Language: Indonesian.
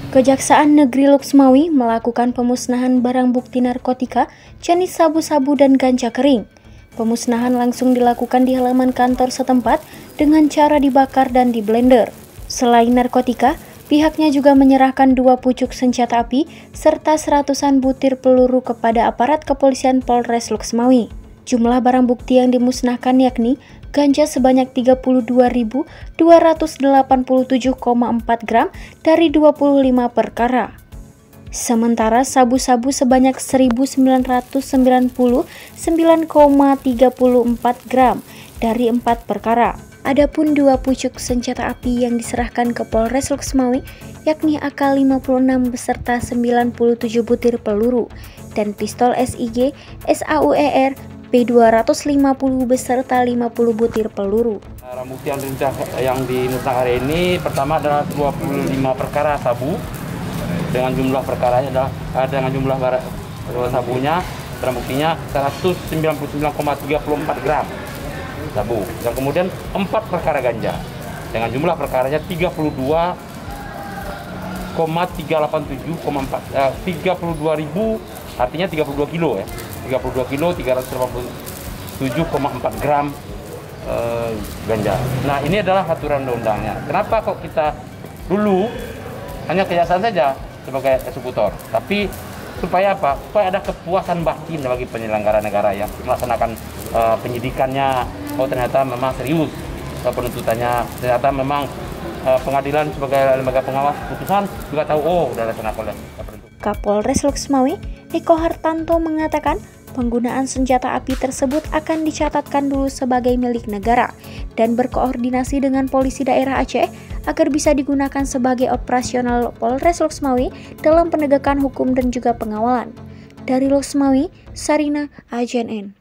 Kejaksaan Negeri Luxmawi melakukan pemusnahan barang bukti narkotika jenis sabu-sabu dan ganja kering. Pemusnahan langsung dilakukan di halaman kantor setempat dengan cara dibakar dan diblender. Selain narkotika, pihaknya juga menyerahkan 2 pucuk senjata api serta seratusan butir peluru kepada aparat kepolisian Polres Luxmawi. Jumlah barang bukti yang dimusnahkan yakni ganja sebanyak 32.287,4 gram dari 25 perkara. Sementara sabu-sabu sebanyak 1.999,34 gram dari 4 perkara. Adapun 2 pucuk senjata api yang diserahkan ke Polres Luxmawi yakni AK-56 beserta 97 butir peluru dan pistol SIG SAUER P250 beserta 50 butir peluru. Barang bukti yang dimusnahkan hari ini pertama adalah 25 perkara sabu dengan jumlah perkaranya adalah dengan jumlah sabunya barang buktinya 199,34 gram sabu dan kemudian 4 perkara ganja dengan jumlah perkaranya 32.387,4 artinya 32 kilo ya. 32 kilo 387,4 gram ganja. Nah, ini adalah aturan undang-undangnya. Kenapa kok kita dulu hanya kejaksaan saja sebagai eksekutor, tapi supaya apa? Supaya ada kepuasan batin bagi penyelenggara negara yang melaksanakan penyidikannya. Oh, ternyata memang serius penuntutannya, ternyata memang pengadilan sebagai lembaga pengawas putusan juga tahu udah dilaksanakan oleh penuntutan. Kapolres Luxmawi, Eko Hartanto mengatakan penggunaan senjata api tersebut akan dicatatkan dulu sebagai milik negara dan berkoordinasi dengan polisi daerah Aceh agar bisa digunakan sebagai operasional Polres Luxmawi dalam penegakan hukum dan juga pengawalan. Dari Luxmawi, Sarina, AJNN.